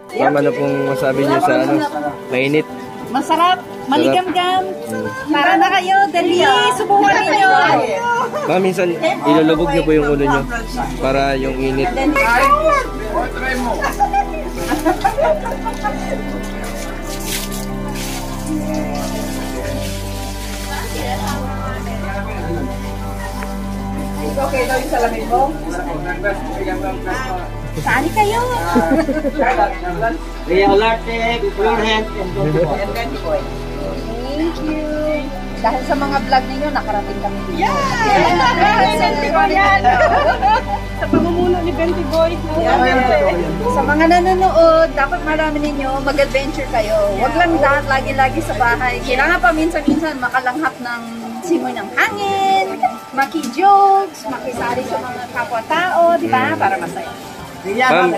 Ma'am, ano pong masabi niyo sa ano? Mainit? Masarap, maligam-gam. Tara na kayo, dali, subukan ninyo. Ma'am, minsan ilulubog niyo po yung ulo niyo para yung init. Okay daw yung salamin mo? Saan kayo? Ria Olarte, your hand and go to boy. Thank you. Dahil sa mga vlog ninyo, nakarating kami dito. Sa pamumuno ni Benti Boy. Sa mga nanonood, dapat marami ninyo mag-adventure kayo. Huwag lang dahil lagi-lagi sa bahay. Kailangan pa minsan-minsan makalanghap ng simoy ng hangin, maki-jokes, makisali sa mga kapwa-tao, di ba? Para masaya. Ma'am,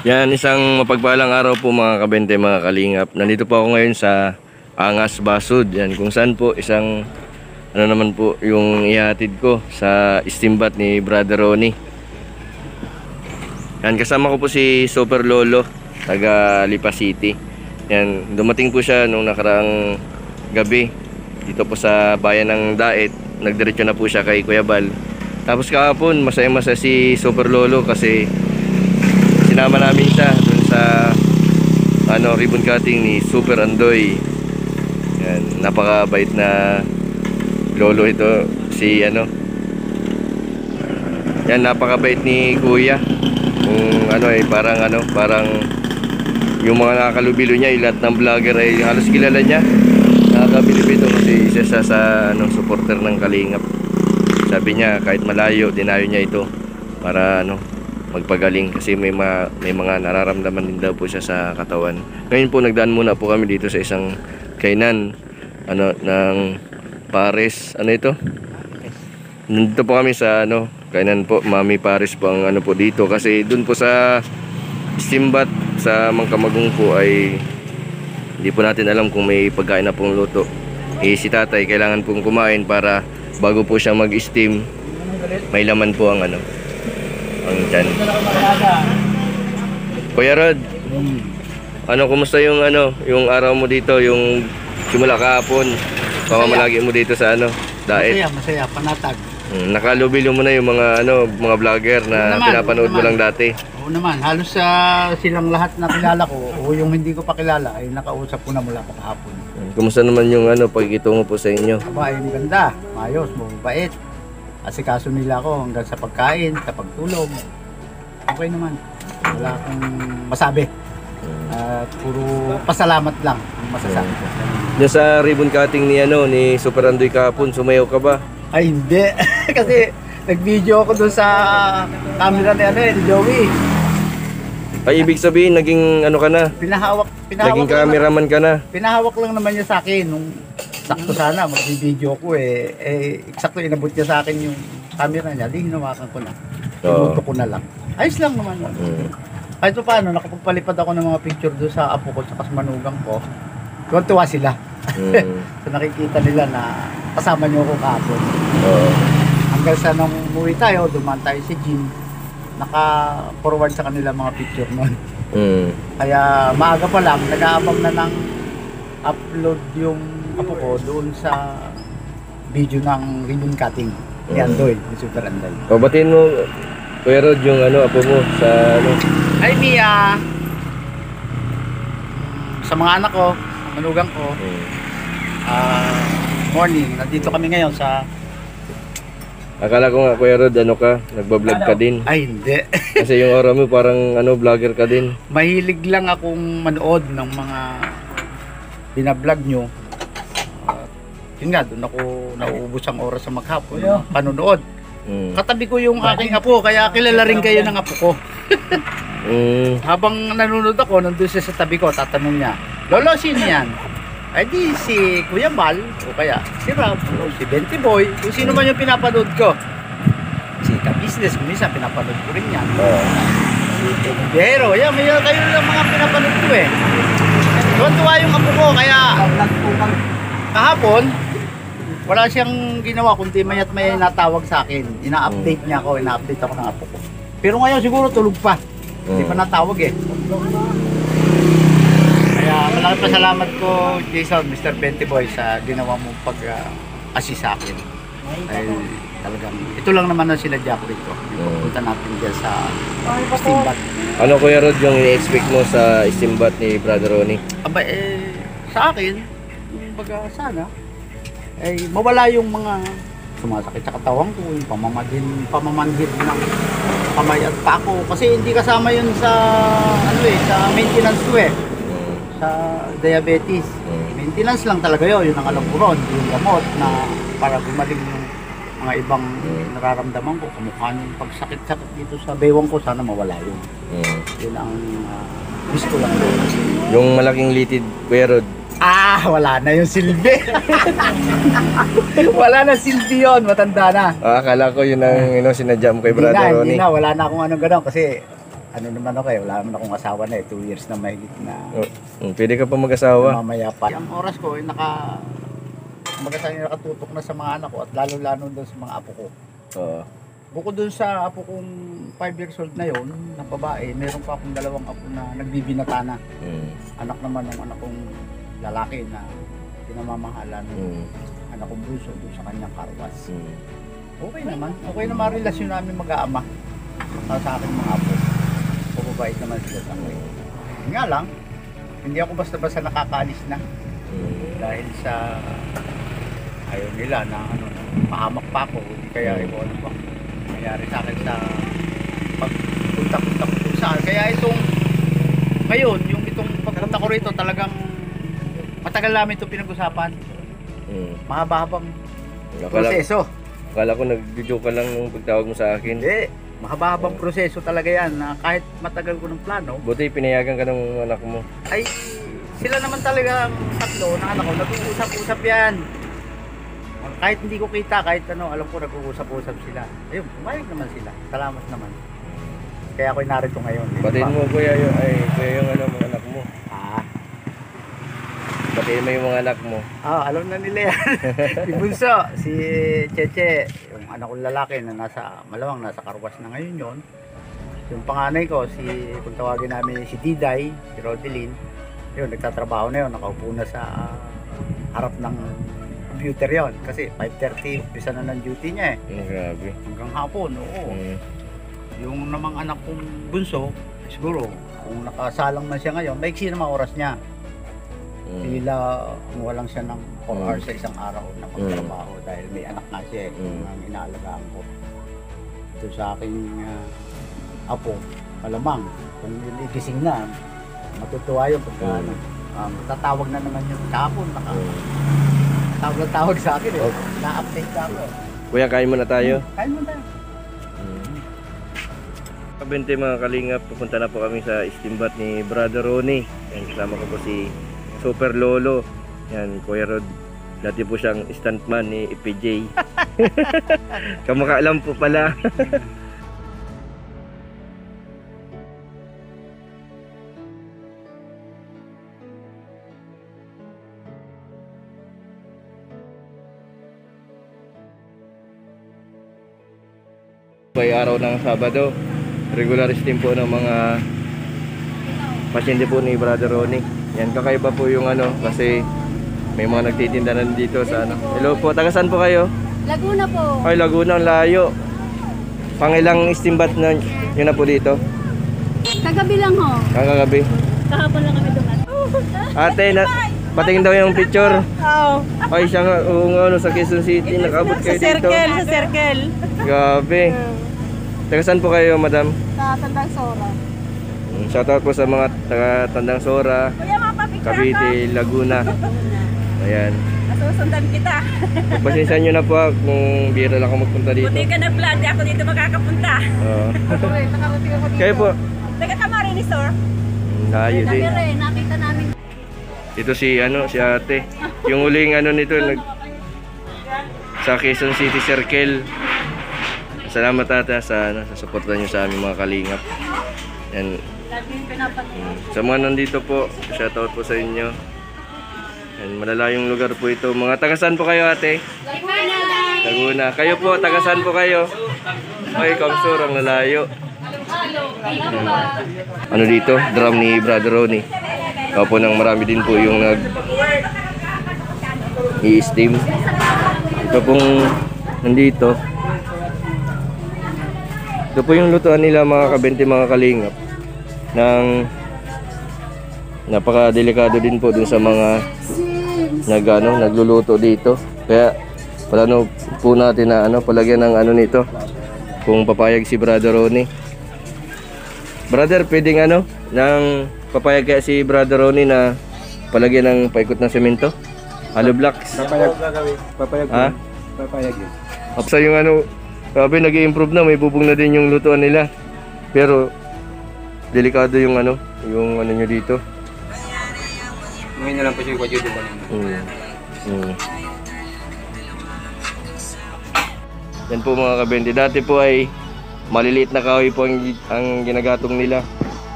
yan, isang mapagpalang araw po mga kabente, mga kalingap. Nandito po ako ngayon sa Angas Basud. Yan, kung saan po isang ano naman po yung ihatid ko sa istimbat ni Brother Ronnie. Yan, kasama ko po si Super Lolo, taga Lipa City. Yan, dumating po siya nung nakaraang gabi dito po sa bayan ng Daet. Nagdiretso na po siya kay Kuya Bal. Tapos kahapon, masaya-masaya si Super Lolo kasi sinama namin siya dun sa ribbon cutting ni Super Andoy. Yan, napakabait na lolo ito, si yan, napakabait ni Kuya. Kung parang yung mga nakakalubilo niya, lahat ng vlogger ay halos kilala niya. Nakakabilib ito kasi isa siya sa supporter ng Kalingap. Sabi niya kahit malayo, dinayo niya ito para magpagaling kasi may mga nararamdaman din daw po siya sa katawan. Ngayon po nagdaan muna po kami dito sa isang kainan ng Pares. Ano ito? Nandito po kami sa kainan po, Mami Pares po ang po dito kasi dun po sa Simbat sa Mangkamagong po ay hindi po natin alam kung may pagkain na pong luto. Si tatay kailangan pong kumain para bago po siya mag-steam, may laman po ang tiyan. Kuya Rod, kumusta yung yung araw mo dito, yung simula kahapon, pamamalagi mo dito sa Daet? Masaya, panatag. Nakalubilo mo na yung mga vlogger na pinapanood mo lang dati. Oo naman, halos silang lahat na kilala ko o yung hindi ko pa kilala ay nakausap ko na mula pa kahapon. Kumusta naman yung pagkikitungo po sa inyo? Aba, ay maganda, maayos, mababait. Asikaso nila ako hanggang sa pagkain, sa pagtulog. Okay naman, wala akong masabi. At puro pasalamat lang ang masasabi ko. Diyan sa ribbon cutting ni Super Andoy kahapon, sumayaw ka ba? Ay hindi, kasi nag-video ako doon sa camera ni Joey. Ay, ibig sabihin, naging ka na? Pinahawak Naging cameraman ka na? Pinahawak lang naman niya sa akin nung sakto sana mag-video ko eksakto inabot niya sa akin yung camera niya, di hinawakan ko na. Inuto ko na lang. Ayos lang naman. Kahit pa paano, nakapagpalipad ako ng mga picture doon sa apo ko sa kasmanugang ko. Tuwa sila. So nakikita nila na kasama niyo ako kahapon. Hanggang sa nung umuwi tayo, dumaan tayo sa gym. Naka-forward sa kanila mga picture nun. Kaya maaga pa lang, nag-aabang na ng upload yung apo ko doon sa video ng ribbon cutting ni Andoy, ni Super Andoy. Batiin mo, Kuya Rod, yung apo mo sa Hi Mia! Sa mga anak ko, manugang ko, morning, nandito kami ngayon sa... Akala ko nga, Kuya Rod, nagbablog ka din. Ay, hindi. Kasi yung aura mo parang vlogger ka din. Mahilig lang akong manood ng mga binablog nyo. Yun nga, doon ako nauubos ang oras sa maghapon, panonood. Katabi ko yung aking apo, kaya kilala rin kayo ng apo ko. Habang nanonood ako, nandun siya sa tabi ko, tatanong niya, Lolo, sino yan? Ay di si Kuya Bal, o kaya si Rob, o si Benti Boy, kung sino man yung pinapanood ko. Si Ka-Business, kung minsan pinapanood ko rin yan. Si Pero, yan, may kayo lang mga pinapanood ko Tuwan-tuwa yung apo ko, kaya kahapon, wala siyang ginawa, kundi maya't may natawag sa akin. Ina-update niya ako, ina-update ako ng apo ko. Pero ngayon siguro tulog pa. Hindi pa natawag eh. Kaya malaking pasalamat ko, Jason, Mr. Benty Boy, sa ginawa mong pag-assist sa akin. Ay talagang, ito lang naman ang sila Jack rito. Pupunta natin dyan sa Steambat. Ano Kuya Rod yung i-expect mo sa Steambat ni Brother Ronnie? Aba sa akin, baga sana, mawala yung mga sumasakit sa katawan ko, yung pamamanhid ng kamay at pako. Kasi hindi kasama yun sa, sa maintenance ko eh. Sa diabetes. Maintenance lang talaga yun ang alam ko ron. Yung gamot na para gumaling yung mga ibang nararamdaman ko. Kamukha yung pagsakit-sakit dito sa bewang ko, sana mawala yun. Yun ang gusto lang doon. Yung malaking litid, Kuya Rod. Wala na yung silbi. Wala na silbi yun, matanda na. Akala ko yun ang sinadya mo kay Brother Ronnie. Hindi na, wala na akong anong gano'n kasi ano naman ako wala naman akong asawa na 2 years na mahigit na Pwede ka pa mag-asawa. mamaya pa. Ang oras ko ay nakatutok na sa mga anak ko at lalo-lalo doon sa mga apo ko. Oo. Bukod doon sa apo kong 5 years old na yon, na babae, meron pa akong 2 apo na nagbibinata na. Anak naman ng anak kong lalaki na pinamamahalan ng anak kong bunso doon sa kanyang karwas. Okay naman ang relasyon namin mag-aama sa akin mga apo. Pababait naman sila sa akin. Nga lang, hindi ako basta-basta nakakaalis na. Dahil sa ayaw nila na mahamak pa ako. Hindi kaya ito ano ba nangyari sa akin sa pagpunta-punta ko kung saan. Kaya itong ngayon, itong pagpunta ko rito talagang matagal namin ito pinag-usapan. Mahaba-habang proseso. Akala ko nag-joke ka lang nung pagtawag mo sa akin. Hindi. Mahaba-habang proseso talaga yan na kahit matagal ko ng plano. Buti pinayagan ka ng anak mo. Ay, sila naman talaga ang tatlo ng anak ko. Nag-uusap-usap yan. Kahit hindi ko kita, kahit alam ko nag-uusap-usap sila. Ayun, pumayag naman sila. Salamat naman. Kaya ako'y narito ngayon. Batiin mo kuya yung mga anak mo. Batiin mo yung mga anak mo. Alam na nila yan. Si Bunso, si Cheche, yung anak kong lalaki na malamang nasa karwas na ngayon yon. Yung panganay ko, kung tawagin namin si Diday, si Rodeline, yun, nagtatrabaho na yun, nakaupo na sa harap ng computer yon. Kasi 5:30, umpisa na ng duty niya eh. Grabe. Hanggang hapon, oo. Yung namang anak kong bunso, siguro, kung nakasalang na siya ngayon, maiksi na mga oras niya. Tila walang siya ng 4 hours sa isang araw na pagtrabaho dahil may anak na siya ang inaalagaan ko. Ito sa aking apo, malamang kung igising na, matutuwa yun pagka tatawag na naman yung kapon, tawag sa akin na-update ka ako. Kuya, kain muna tayo. Kain mo tayo. Kabente mga kalingap, pupunta na po kami sa Steambat ni Brother Ronnie. Yan, kasama ko po si Super Lolo. Yan, Kuya Rod. Dati po siyang stuntman ni EPJ. Kamakaalam po pala. May araw ng Sabado, regular steam po ng mga pasyente po ni Brother Ronnie. Yan, kakaiba po yung kasi may mga nagtitinda na dito sa Hello po, taga saan po kayo? Laguna po. Ay, Laguna, ang layo. Pangilang steambat na yun na po dito? Kagabi lang ho. Kagabi. Kahapon lang kami dumat. Ate, patingin daw yung picture. Oo. Ay, siya nga, sa Quezon City, nakabot kayo dito. Sa circle. Gabi. Taga saan po kayo, madam? Sa Tandang Sora. Shoutout po sa mga taga Tandang Sora, Kuya, mapapicture Cavite, Laguna. Ayan. Nasusundan kita. Pagpasensya nyo na po kung bira lang ako magpunta dito. Buti ka nag-plan, di ako dito makakapunta. Oo. Nakarating ako dito. Kayo po. Taga Camarines, sir. Layo din. Nakita namin. Ito si ate. Yung huling nito sa Quezon City Circle. Salamat ata sa suporta niyo sa aming mga kalingap. Yan. Sa mga nandito po, shoutout po sa inyo. Yan, malalayong lugar po ito. Mga taga saan po kayo, ate? Laguna. Kayo po, taga saan po kayo? Ay, Kamsur, ang lalayo. ano dito, drum ni Brother Ronnie. Opo, nang marami din po yung i-steam. Ito pong nandito. Ito po yung lutuan nila mga kabente, mga kalingap. Ng napaka-delikado din po dun sa mga nagluluto dito. Kaya plano po natin na palagyan ng nito. Kung papayag si Brother Ronnie. Brother, pwedeng nang papayag kaya si Brother Ronnie na palagyan ng paikot na semento? Hollow blocks. Papayag Ha? Papayag yun. Sa yung sabi nag-i-improve na, may bubong na din yung lutuan nila. Pero delikado yung yung nyo dito. Ngayon na lang po siya yung wadyo Yan po mga kabente. Dati po ay maliliit na kahoy po ang ginagatong nila.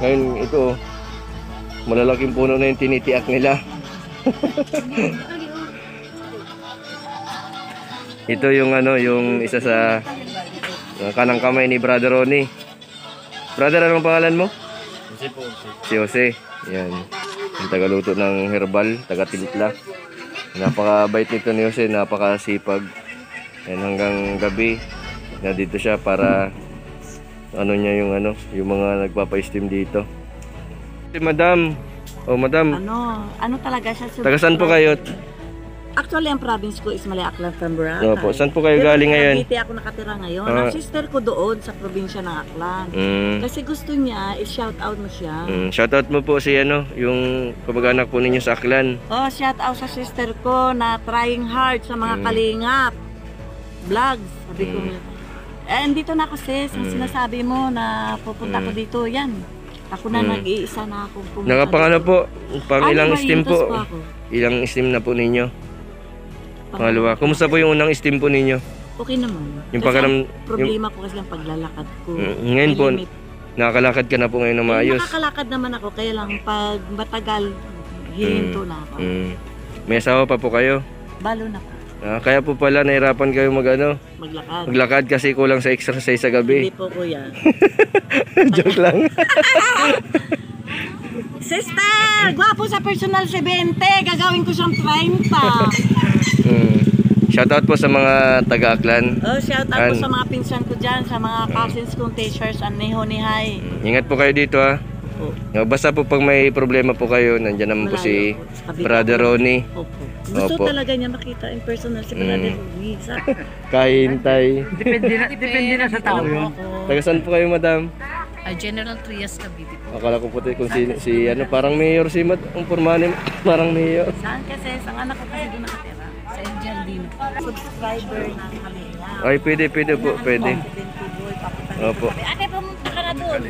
Ngayon ito, malalaking puno na yung tinitiak nila. Ito yung yung isa sa kanang kamay ni Brother Ronnie. Brother, anong pangalan mo? Jose po. Si Jose. Yan. Yung tagaluto ng herbal, taga-timpla. Napakabait nito ni Jose, napakasipag. Yan, hanggang gabi na dito siya para niya yung mga nagpapa-steam dito. Si Madam. Oh, Madam. Ano talaga siya? Taga saan po kayo? Actually, ang province ko is Maliaclan, Tamboracay. Opo, saan po kayo galing ngayon? Pero Cavite ako nakatira ngayon. Ang sister ko doon sa probinsya ng Aklan. Kasi gusto niya, i-shout out mo siya. Shoutout mo po si yung kamag-anak po ninyo sa Aklan. Oh, shout out sa sister ko na trying hard sa mga kalingap. Vlogs, sabi ko. Dito na kasi, sa sinasabi mo na pupunta ko dito, yan. Ako na nag-iisa na ako. Nakapang po? Pang ilang steam po? Ako. Ilang steam na po ninyo? Pangalawa. Kumusta po yung unang steam po ninyo? Okay naman. Yung Kasi pagkaram... problema ko kasi ang paglalakad ko. Ngayon May po, limit. nakakalakad ka na po ngayon na maayos. Nakakalakad naman ako, kaya lang pag matagal, hihinto na ako. May asawa pa po kayo? Balo na po, Kaya po pala nahirapan kayo maglakad. maglakad kasi kulang sa exercise sa gabi. Hindi po kuya. Joke lang. Sister! Gwapo sa personal 70, gagawin ko siyang 30. Shoutout po sa mga taga-Aklan. Oh, shout out po sa mga pinsan ko dyan, sa mga cousins kong teachers, Nihay. Ingat po kayo dito ha. Basta po pag may problema po kayo, nandiyan naman po si Brother Ronnie. Opo. Gusto Opo. talaga niya makita in personal si Brother Ronnie. Kahintay. Depende na sa tao yun. Taga saan po kayo, Madam? General Trias Cavite po. Akala ko po kung si parang mayor si ang pormanin, parang mayor. Saan kasi? Sa anak ko kasi doon nakatira. Sa Angel din po. Subscriber ng Kalinga. Ay, pwede po, pwede. Opo. Ate, pumunta ka na doon.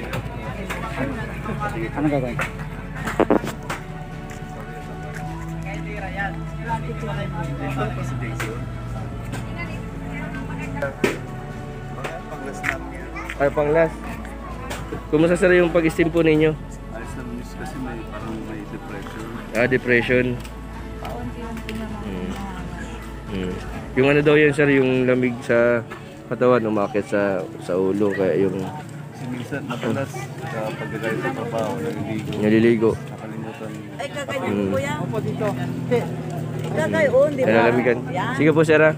Anong gagawin? Ay, pang last. Kumusta sir yung pag-steam po ninyo? Ayos na miss kasi parang may depression. Depression. Yung daw yan sir, yung lamig sa katawan, umakit sa ulo, kaya yung Minsan madalas sa pagkakaya sa trabaho, naliligo. nakalimutan. Ay, kaganyan ko kuya. Opo, dito. Gagayon, di ba? Nalamigan. Yan. Sige po sir ha.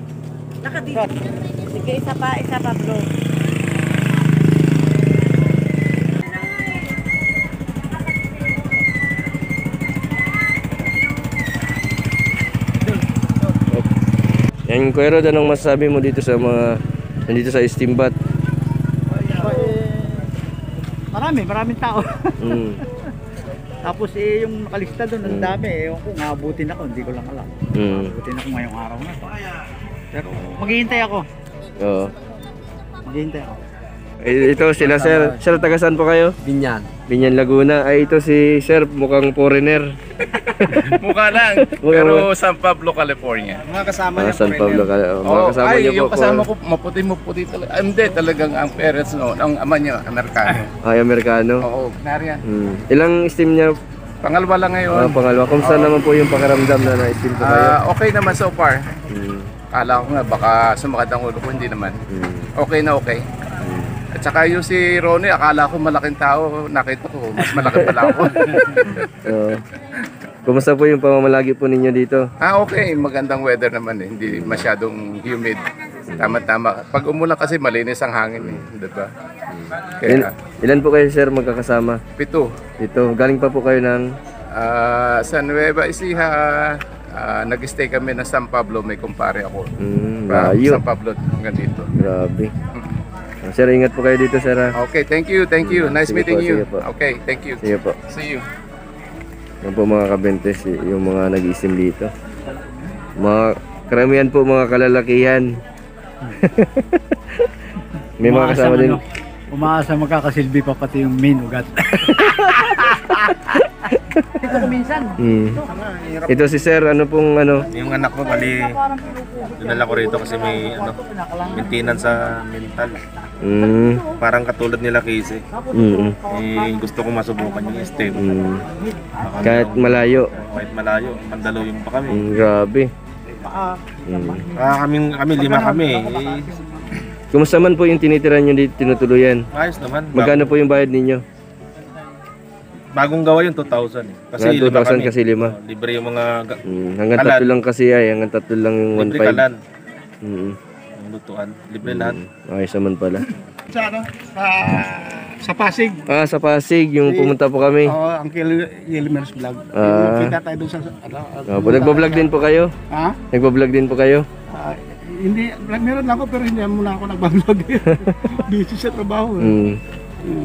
Nakadito. Sige, isa pa bro. Yan, Kuya Rod, anong masasabi mo dito sa mga nandito sa steam bath? Maraming tao. Tapos yung nakalista doon, ang dami. Ewan ko, ngabutin ako, hindi ko lang alam. Ngabutin ako ngayong araw na to. Pero maghihintay ako. Oo. Maghihintay ako. Ito sila sir. Sir, taga saan po kayo? Binyan. Binyan, Laguna. Ay, ito si sir, mukhang foreigner. Mukha lang, pero San Pablo, California. Mga kasama niya. San Pablo, mga kasama niyo po. Yung kasama ko, maputi talaga. Hindi, talagang ang parents noon, ang ama niya, Amerikano. Ay, Amerikano. Oo, nariyan. Ilang steam niya? Pangalawa lang ngayon. Pangalawa. Kumusta naman po yung pakiramdam na na-steam po kayo? Okay naman so far. Kala ko nga, baka sumakit ang ulo ko, hindi naman. Okay na okay. At saka yung si Ronnie, akala ko malaking tao. Nakita ko, mas malaki pala ako. Oo. Kumusta po yung pamamalagi po ninyo dito? Okay. Magandang weather naman eh. Hindi masyadong humid. Tama-tama. Pag umulan kasi malinis ang hangin eh. Diba? Kaya, Ilan po kayo, sir, magkakasama? 7. Dito. Galing pa po kayo ng... Sa Nueva Ecija, nag-stay kami na San Pablo. May kumpare ako. Layo. San Pablo hanggang dito. Grabe. Sir, ingat po kayo dito, sir. Okay, thank you. Nice Sige meeting po, you. sige po. Okay, thank you. Sige po. See you. Yan po mga kabentes, yung mga nag-isim dito. Karamihan po mga kalalakihan. May mga kasama din. Umaasa magkakasilbi pa pati yung main ugat. Ito ko minsan. Ito si sir, ano pong ano? Yung anak ko, bali, dinala ko rito kasi may maintenance sa mental. Parang katulad nila Casey. Gusto kong masubukan yung STEM. Kahit malayo. Kahit malayo, Mandaluyong pa kami. Grabe. Kami 5 kami. Kumusta man po yung tinitira nyo dito, tinutuluyan? Ayos naman. Magkano po yung bayad ninyo? Bagong gawa yung 2,000 eh. Kasi 2,000 kami. kasi 5. Libre yung mga Hanggang kalan. 3 lang kasi hanggang 3 lang yung 1.5. libre kalan. Yung lutuan. Libre lahat. Ayos naman pala. Sa ano? Sa Pasig. Sa Pasig, yung pumunta po kami. Oo, ang Yelmer's vlog. Kita tayo doon sa Nagbablog din po kayo? Ha? Nagbablog din po kayo? Hindi, meron lang ako pero hindi muna ako nagbablog. Busy sa trabaho.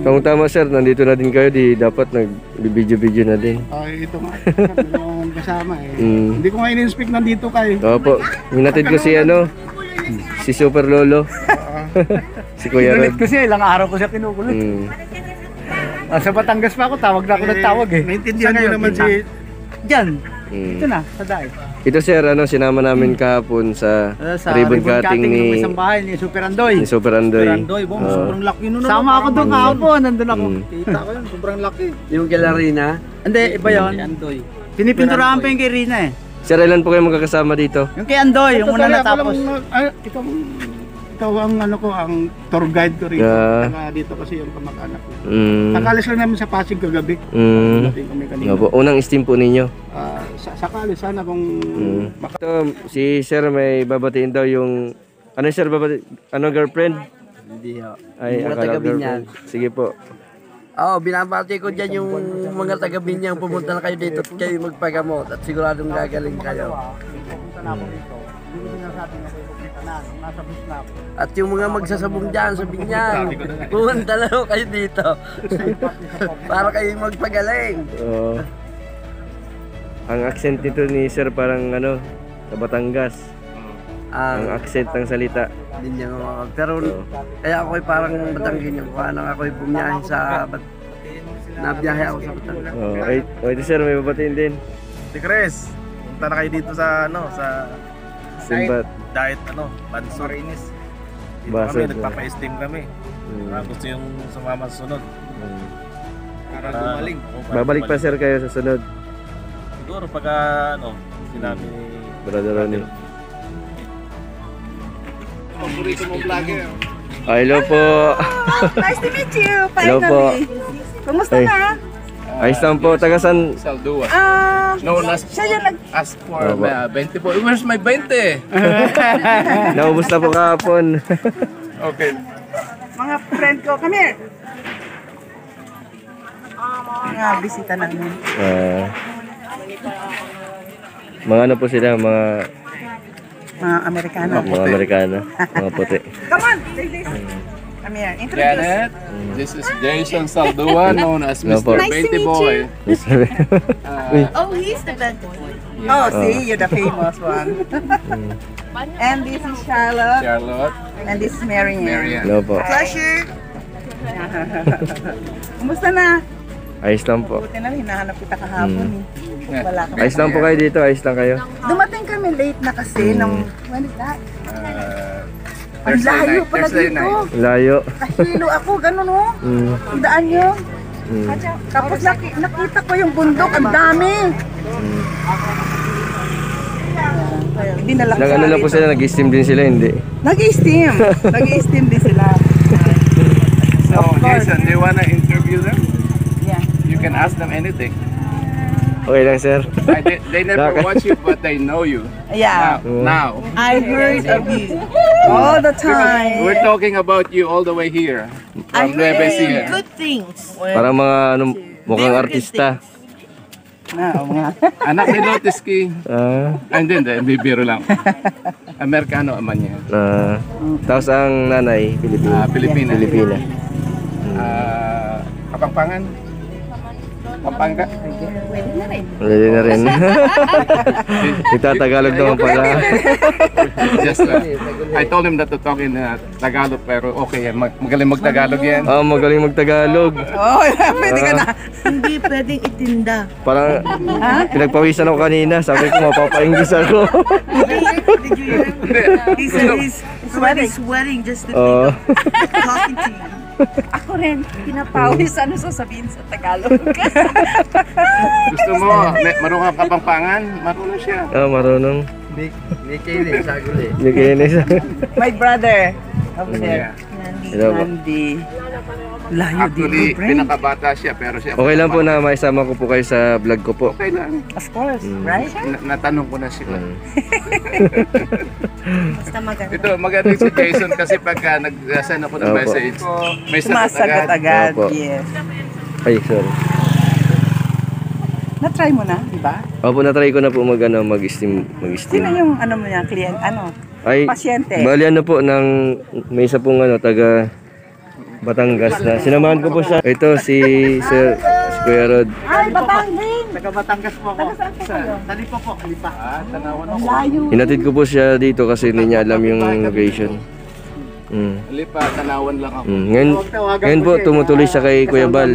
Tama sir, nandito na din kayo, di dapat nag-video-video na din. Ito nga, yung kasama eh. Hindi ko nga in-inspect nandito kayo. Opo, hinatid ko si ano, si Super Lolo. Si Kuya Inulit Rod. ko siya, ilang araw ko siya kinukulit. Sa Batangas pa ako, tawag na ako ng tawag eh. Naintindihan niyo naman si... Diyan, ito na, sa daig. Ito sir, sinama namin kahapon sa ribbon cutting ng ni isang bahay ni Super Andoy. Super Andoy. Sobrang laki nun. Sama ako doon kahapon, nandun ako. Kita ko yun, sobrang laki. Yung kay Larina? Hindi, iba yun. Andoy. Pinipinturahan pa yung kay Rina eh. Sir, ilan po kayo magkakasama dito? Yung kay Andoy, yung una natapos. Ikaw ang ano ko, ang tour guide ko rito. Saka dito kasi yung kamag-anak ko. Nakalis lang namin sa Pasig kagabi. Dating kami kanina. Unang steam po ninyo? Sakali, sana kung... Ito, si sir may babatiin daw yung... Ano sir, ano girlfriend? Hindi ho. Ay, Mga akala taga-Binyan. girlfriend. Sige po. Oo, binabati ko dyan yung mga taga-Binyan. Pumunta na kayo dito at kayo magpagamot at siguradong gagaling kayo. Pupunta na ako dito. Hindi ko nasabi na kayo pupunta na. Nasa bus na ako. At yung mga magsasabong dyan sa Binyan, pumunta na kayo dito. Para kayo magpagaling. Ang accent nito ni sir parang ano, sa Batangas. Ang accent ng salita. Binyan ako. Pero kaya ako'y parang Batanggin yung paano ako'y bumiyahe sa nabiyahe ako sa Batangas. Ito sir, may babatiin din. Si Chris, punta na kayo dito sa Simbat. diet Bansorinis. Dito Basod, kami, nagpapa-esteem kami. Gusto yung sumama sa sunod. Para gumaling. Babalik pa sir kayo sa sunod. Siguro pag sinabi ni Brother Ronnie. Paborito mo vlogger. Hello po. Nice to meet you, Hello po. finally. Kumusta Ay. na? Ayos lang po, tagasan. Saldua. No, siya yung Ask for 20 po. Where's my 20? Naubos na po kahapon. Okay. mga friend ko, come here. Mga bisita namin. Mga ano po sila, mga Amerikano. Amerikano, mga puti. Come on, take this. Come here, introduce. Janet, this is Jason Saldua, known as No, po. Mr. 20 Boy. Oh, he's the best boy. Oh, see, you're the famous one. And this is Charlotte. Charlotte, And this is Marianne. Marianne. Hello po. Pleasure. Kumusta na? Ayos lang po. Buti na hinahanap kita kahapon eh. Wala ka. Ayos lang po kayo dito, ayos lang kayo. Dumating kami late na kasi nung, when is that? Ang Thursday layo night, pala Thursday dito. night. Layo. Kahilo ako, gano'n o. Ang daan nyo. Tapos nakita ko yung bundok, ang dami. Hindi na lang Nag-ano lang po sila, nag-steam din sila, hindi. Nag-steam. Nag-steam din sila. Jason, do you wanna interview them? Yeah. You can ask them anything. Okay lang, sir. They never watch you, but they know you. Yeah. Now. I heard of you all the time. We're talking about you all the way here. I From Nueva heard Ecija. good things. Parang mga ano, mukhang artista. Anak ni Lotus King. Hindi, bibiro lang. Amerikano ama niya. Tapos ang nanay, Pilipina. Pilipina. Pilipina. Kapampangan? Pampanga? Pwede na rin. Itatagalog naman pala. Just, I told him not to talk in Tagalog, pero okay, magaling mag-Tagalog yan. Magaling mag-Tagalog. Pwede ka na. Hindi pwedeng itinda. Parang pinagpawisan ako kanina. Sabi ko mapapa-English ako. Did you hear? He's sweating just to talking to you. Ako rin, pinapawis ano sasabihin sa Tagalog. Gusto mo, marunong ka Kapampangan? Marunong siya. Marunong. Hindi saguli. Hindi kinis. My brother over Yeah. Hello po. Nandi. Layo Actually, dito, friend. pinakabata siya, pero siya. Okay lang po na maisama ko po kayo sa vlog ko po. Okay lang. Of course, right? Natanong ko na sila. Basta maganda. Ito, magaling si Jason kasi pagka nag-send ako ng Opo. message, may sagot Sumasagot agad. agad, Opo. yes. Ay, sorry. Na-try mo na, di ba? Opo, na-try ko na po mag-steam. Sino yung ano mo yan, client, Ay, pasyente? bali ano po, may isa pong taga Batangas na. Sinamahan ko po siya. Ito si Sir Kuya Rod. Ay, Batangas! Taga Batangas po ako. Talipa po, Talipa. Tanawan ako. Layo. Hinatid ko po siya dito kasi hindi niya alam yung location. Lipa, tanawan lang ako. Ngayon po, tumutuloy siya kay Kuya Bal.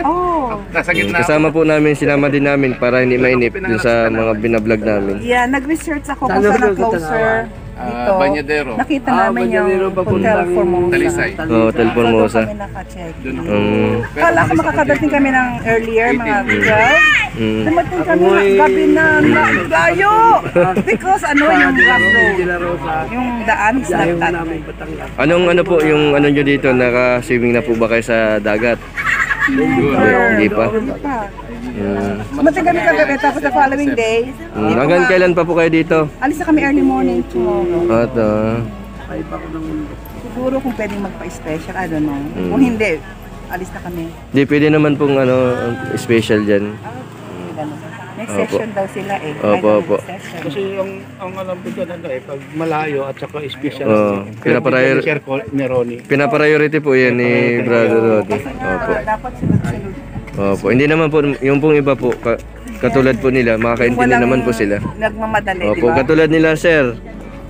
Oh, Nasa gitna ako. Kasama po namin, sinama din namin para hindi mainip dun sa mga binablog namin. yeah, nag-research ako kung saan ang closer dito. Banyadero. Nakita namin yung Hotel Formosa. Talisay. Hotel Formosa. Kami naka-check. Pero Kala ko makakadating kami ng earlier, mga 12. Dumating kami ng gabi na layo! Because yung rough road, yung daan is nagtat. Anong po yung nyo dito? Naka-swimming na po ba kayo sa dagat? Hindi pa. Dumating kami kagabi, tapos the following day, Hanggang kailan pa po kayo dito? alis na kami early morning tomorrow. At, Siguro kung pwedeng magpa-special, I don't know. Kung hindi, alis na kami. di pwede naman pong special dyan. Next session daw sila eh. Opo, opo. Kasi ang alam ko dyan, pag malayo at saka special. Pinapriority po yan ni Brother Roddy. Opo. Dapat sunod-sunod. Opo. Hindi naman po, yung pong iba po, katulad po nila, makakaintindi naman po sila. Nagmamadali, di Opo, ba? katulad nila sir.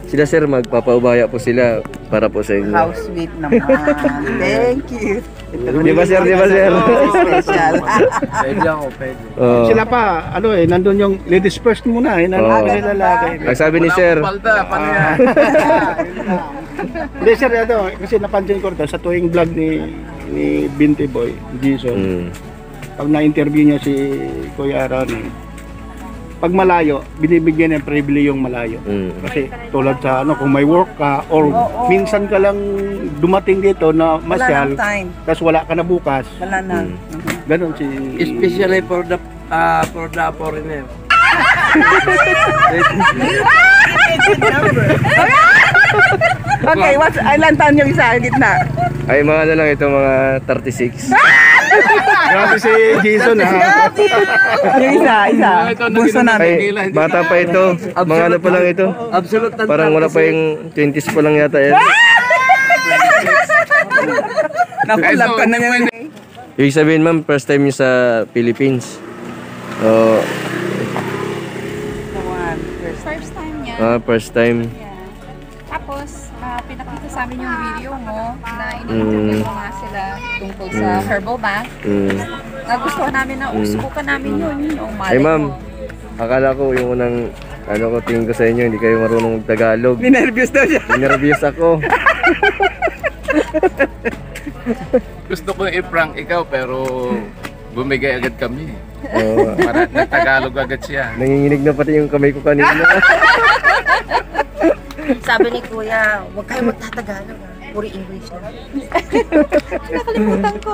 Sila sir, magpapaubaya po sila para po sa inyo. How sweet naman. Thank you. Di ba sir, di ba sir? Special. Pwede ako, pwede. Sila pa, nandun yung ladies first muna, Oo. lalaki. Ang sabi ni sir, Palda, paano yan? Hindi sir, kasi napansin ko rin sa tuwing vlog ni Binti Boy, Jason, pag na-interview niya si Kuya Ronnie, pag malayo, binibigyan ng privilege yung malayo. Kasi tulad sa kung may work ka or minsan ka lang dumating dito na masyal, Wala nang time. tapos wala ka na bukas. Wala na. Ganon si... Especially for the foreigner. Okay, ilan taon yung isa gitna? ay mga lang ito, mga 36. Grabe si Jason Yung isa. Bunso namin. Ay, bata pa ito. Mga pa lang ito. Absolute and Parang wala pa yung 20s pa lang yata yan. Nakulab ka na niya. Ibig sabihin ma'am, first time niyo sa Philippines. First time niya. First time. Tapos, pinakita sa amin yung video mo na in-interview mo nga sila tungkol sa herbal bath. Nagustuhan namin na usubukan namin yun. Yung Ay ma'am, akala ko yung unang tingin ko sa inyo, hindi kayo marunong mag-Tagalog. Ninervyos daw siya. Nervous ako. Gusto ko i-prank ikaw pero bumigay agad kami. Para nag-Tagalog agad siya. Nanginginig na pati yung kamay ko kanina. Sabi ni Kuya, huwag kayo magtatagalog. Puri English na. Nakalimutan ko.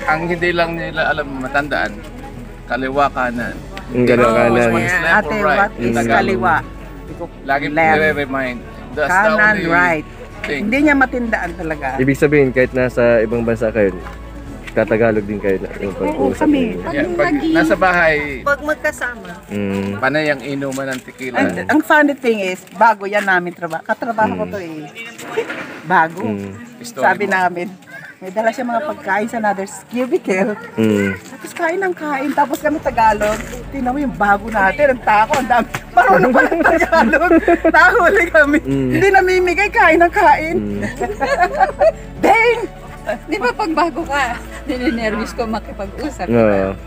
Ang hindi lang nila alam matandaan, kaliwa kanan. Yung gano'n kanan. What's left or right? what is Tagalog. kaliwa? Lagi Left. nire-remind. That's the Kanan, only right. thing. Hindi niya matindaan talaga. Ibig sabihin, kahit nasa ibang bansa kayo, tatagalog din kayo yung pag-uusap kami. ninyo. Yeah, pag nasa bahay, Pag magkasama. panay ang inuman ng tequila. Ang funny thing is, bago yan namin trabaho. Katrabaho ko to eh. Bago. Story Sabi mo. namin, may dala siya mga pagkain sa another cubicle. Tapos kain ng kain. Tapos kami Tagalog. Tingnan mo yung bago natin. Ang tako, ang dami. Marunong pa ng Tagalog. Nahuli kami. Hindi namimigay, kain ng kain. Dang! Di ba pag bago ka, nininervous ko makipag-usap. Oo.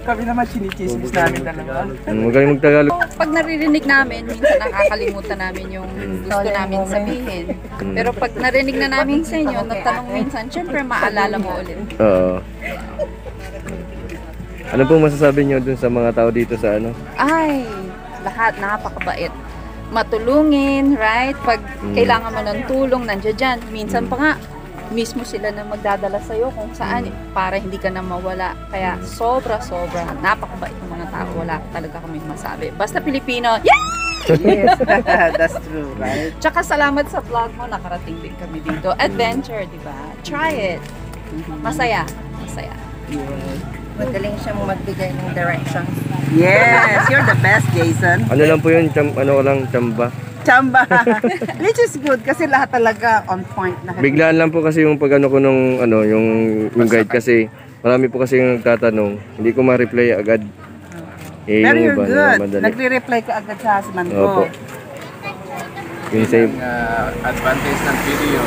Kami naman chinichismis namin dalawa. Magaling mag-Tagalog. Pag naririnig namin, minsan nakakalimutan namin yung gusto namin sabihin. Pero pag narinig na namin sa inyo, natanong minsan, syempre maalala mo ulit. Oo. Ano pong masasabi niyo dun sa mga tao dito sa ano? Ay, lahat napakabait. Matulungin, right? Pag kailangan mo ng tulong, nandiyan dyan. Minsan pa nga, mismo sila na magdadala sa'yo kung saan para hindi ka na mawala. Kaya sobra-sobra, napakabait ng mga tao. Wala talaga kaming masabi. Basta Pilipino, yeah! Yes, that's true, right? Tsaka salamat sa vlog mo, nakarating din kami dito. Adventure, di ba? Try it. Masaya. Masaya. Magaling siyang magbigay ng directions. Yes, you're the best, Jason. Ano lang po yun? Ano lang, tsamba? Chamba. Which is good kasi lahat talaga on point na. Biglaan lang po kasi yung pag ano ko nung ano, yung guide kasi marami po kasi yung nagtatanong. Hindi ko ma-reply agad. Pero yung you're iba, good. madali. Nagre-reply ka agad sa husband Opo. ko. Yung save. Ang advantage ng video,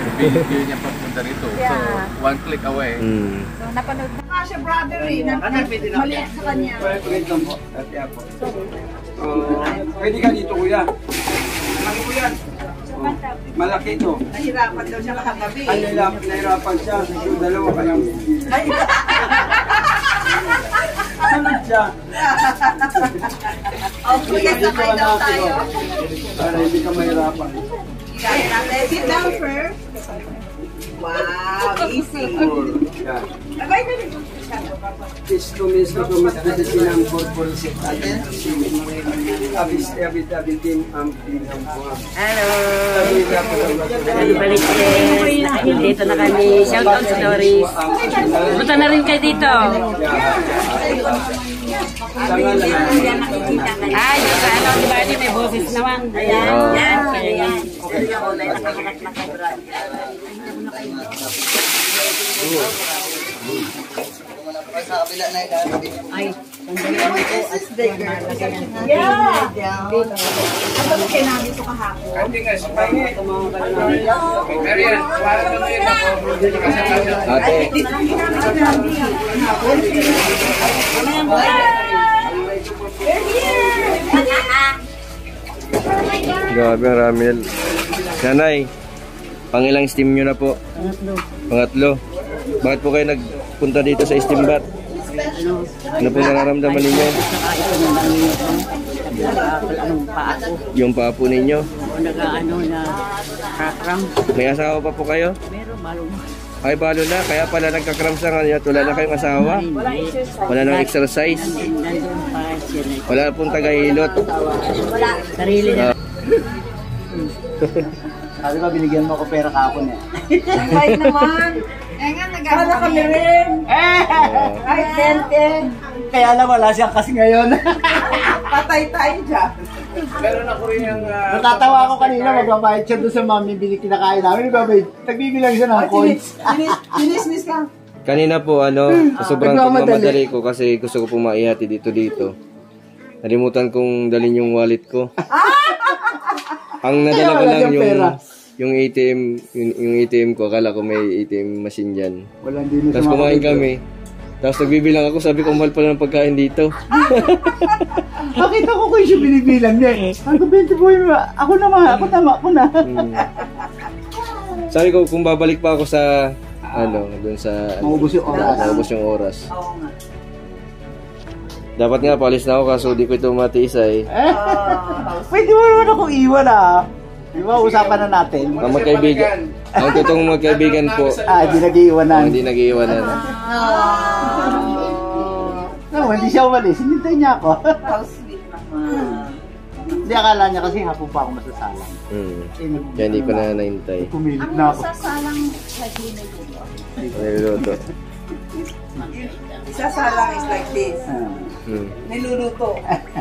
yung video niya papunta rito. So, one click away. So, napanood mo. Siya brother eh. Maliit sa kanya. Pwede ka dito, kuya. Malaki po yan. Malaki ito. Nahirapan daw siya kakagabi. Nahirapan siya. Yung dalawa kayang sunod siya. Okay, sakay daw tayo. Para hindi ka mahirapan. Sit down first. Wow, easy. Yan. Abay na rin. Isto mas decision ang corporate abitin ang pinang buwan. Hello! Balik dito na kami. Shoutout sa Doris. Punta na rin kayo dito. Ay, sa ano, di ba? May boses naman. Ayan. Yan. Ayan. Ay, sandali ko at Yeah! Ano ba kayo namin ito kahapon? Grabe, Ramil. Nanay, pangilang steam nyo na po? Pangatlo. Bakit po kayo nagpunta dito sa steam bath? Ano po nararamdaman ninyo? anong paa ko. Yung paa po ninyo? O nag-ano na kakram. May asawa pa po kayo? Pero malong. Ay, balo na. Kaya pala nagkakram sa kanya. Wala na kayong asawa? Wala nang exercise? Nandun pa siya. Wala pong tagahilot? Sarili na. Sabi ba, binigyan mo ako pera kahapon eh. Bye naman. Eh nga, nag-ano kami rin. Ay, 10. Kaya lang wala siyang kasi ngayon. Patay tayo dyan. Meron ako rin yung... Natatawa ako kanina, magbabayad siya doon sa mami, kinakain namin. Nagbibilang siya ng coins. Binismis ka. Kanina po, sobrang pagmamadali ko kasi gusto ko pong maihati dito. Nalimutan kong dalhin yung wallet ko. Ang nadala ko lang yung ATM, yung ATM ko, akala ko may ATM machine dyan. Tapos kumain kami. Tapos nagbibilang ako, sabi ko, mahal pala ng pagkain dito. Nakita ko kung siya binibilang niya eh. Sabi ko, 20 boy, ako na. Sabi ko, kung babalik pa ako sa, dun sa... Maubos yung oras. Dapat nga, palis na ako kaso di ko ito matiis eh. Pwede mo naman akong iwan ah. Di ba, usapan na natin? Ang magkaibigan. Ang totoong magkaibigan po. Hindi nag-iiwanan. Hindi nag-iiwanan. No, hindi siya umalis. Hinintay niya ako. How sweet naman. Hindi, akala niya kasi hapon pa ako masasalang. Kaya hindi ko na nahintay. Pumilit Ang na ako. masasalang lagi na dito. Niluluto. Isasalang is like this. Niluluto.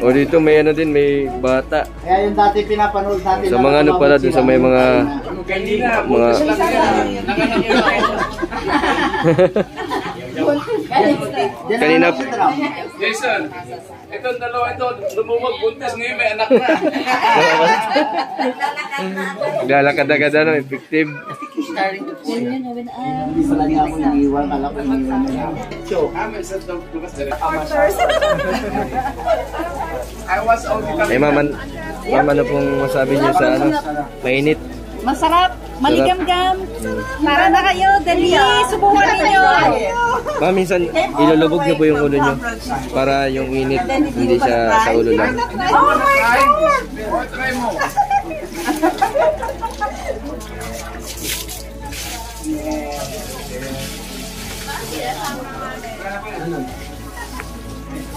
O dito may ano din, may bata. Kaya yung dati pinapanood natin. Sa mga ano pala, dun sa may mga... Kanina... Jason, itong dalawa ito, lumumag buntis ngayon may anak na. Naglalakad-agad ano, effective. Hindi pala niya ako nang-iwan. Kala ko nang-iwan niya. Eh mama, ano pong masabi niyo sa ano? Mainit. Masarap, maligam-gam. Tara na kayo, dali. Subukan ninyo. Ma'am, minsan ilulubog niyo po yung ulo niyo para yung init hindi siya sa ulo lang. Oh my God! Try mo.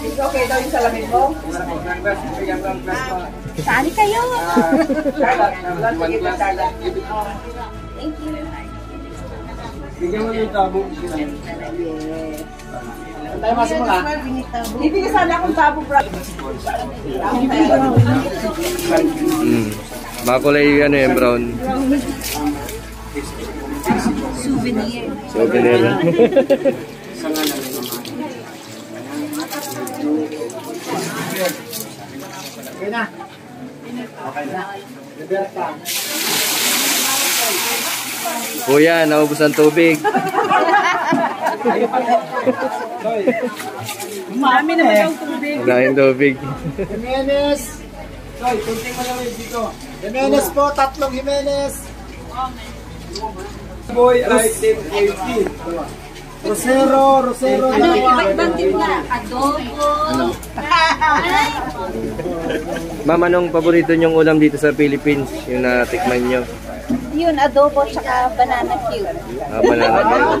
Okay daw yung salamin mo? Sali kayo. Thank you. Bigyan mo yung tabo. Tayo masok mo na. Bibigyan sana akong tabo, bro. Makulay ano yung brown. Souvenir. Souvenir. Okay na. Kuya, naubos ang tubig. Marami naman daw tubig. Wala yung tubig. Jimenez! Soy, kunting malamig dito. Jimenez po, 3 Jimenez. Boy, I think 80. Rosero. Ano, iba-ibang timpla. Adobo. Ma'am, anong paborito niyong ulam dito sa Philippines? Yung natikman niyo? Yun, adobo tsaka banana cube. Banana cube.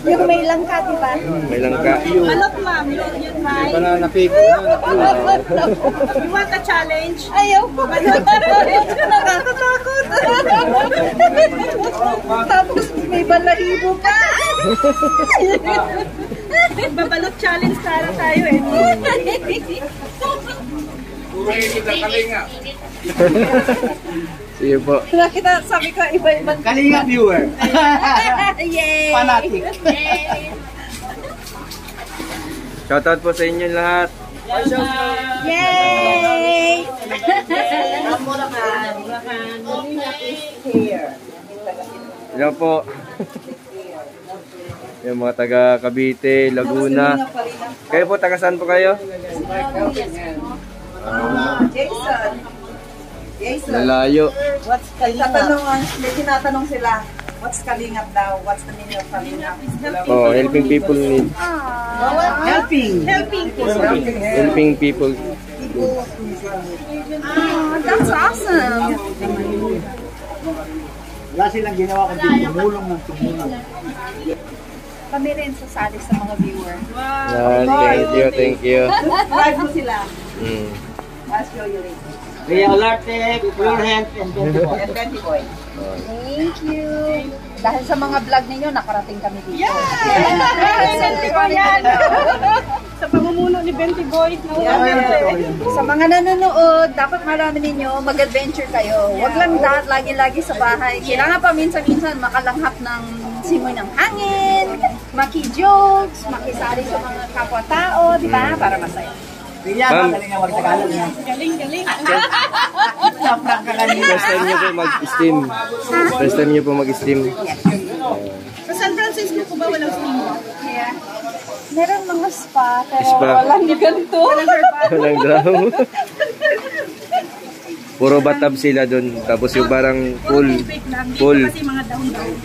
Yung may langka, di ba? May langka. Manok, ma'am. Yun, try. Banana cake. You want a challenge? Ayaw ko. Nakakatakot. Tapos may balahibo pa. Babalot challenge para tayo eh. Sige po. Nakita, sabi ko, iba-ibang Kalinga viewer. Yay! Fanatic. Shoutout po sa inyo lahat. Yay! Hello po. Yung mga taga Cavite, Laguna. Kayo po, taga saan po kayo? Jason, Lalayo. what's Kalingap? May tinatanong sila, what's Kalingap daw? What's the meaning of Kalingap? Oh, helping people need. Helping People. That's awesome! Wala silang ginawa kundi tumulong ng tumulong. Kami rin sasali sa mga viewer. Thank you. Live mo sila. I'll show you later. Kaya Olarte, Pure Health, and Bendigo. And Bendy Boy. Thank you! Dahil sa mga vlog ninyo, nakarating kami dito. Bendy Boy yan! Sa pamumuno ni Bendy Boy. Sa mga nanonood, dapat marami ninyo mag-adventure kayo. Huwag lang lagi-lagi sa bahay. Kailangan pa minsan-minsan makalanghap ng simoy ng hangin, maki-jokes, makisali sa mga kapwa-tao, di ba? Para masaya. Ma'am, galing na mag-Tagalog niya. Galing. Naprank ka kanina. First time niyo po mag-steam. First time niyo po mag-steam. Sa San Francisco po ba walang steam? Yeah. Meron mga spa, pero Spa. walang ganito. Walang draw. Puro bathtub sila doon. Tapos yung parang pool. Kasi mga dahon-dahon.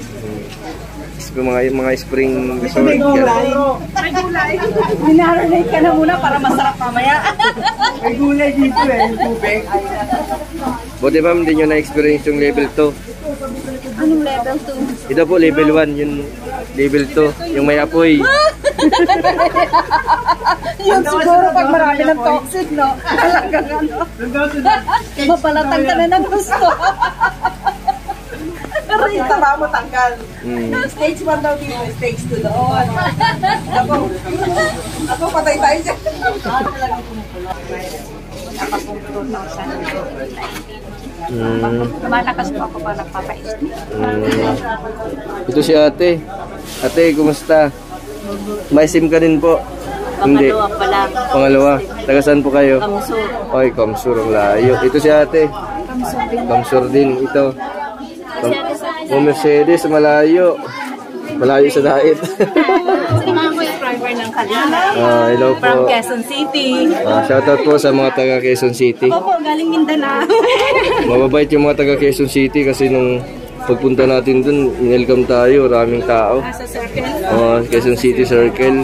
mga spring resort. May gulay. Minarinate ka na muna para masarap mamaya. May gulay dito eh, tubig. Buti ma'am, hindi nyo na-experience yung level 2. Anong level 2? Ito po, level 1, yung level 2, yung may apoy. Yun siguro pag marami ng toxic, no? Talagang ano. Mapalatang ka na ng gusto. Pero yung taba mo tanggal. Stage 1 daw dito, stage 2 doon. Ako patay tayo dyan. Lumalakas po ako pa nagpapa-ST. Ito si ate. Ate, kumusta? May SIM ka din po? Hindi. Pangalawa pa lang. Pangalawa. Taga saan po kayo? Kamsur. Ay, Kamsur. Ang layo. Ito si ate. Kamsur din. Ito. Mercedes, malayo. Malayo sa diet. Samahan ko yung driver ng Kalina. Hello po. From Quezon City. Shoutout po sa mga taga Quezon City. Opo, galing Mindanao. Mababait yung mga taga Quezon City kasi nung pagpunta natin dun, inelcome tayo, maraming tao. Sa circle. Quezon City Circle.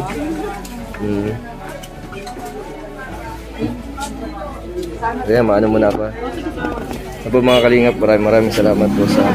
Kaya maano muna ako. Mga kalingap, maraming salamat po sa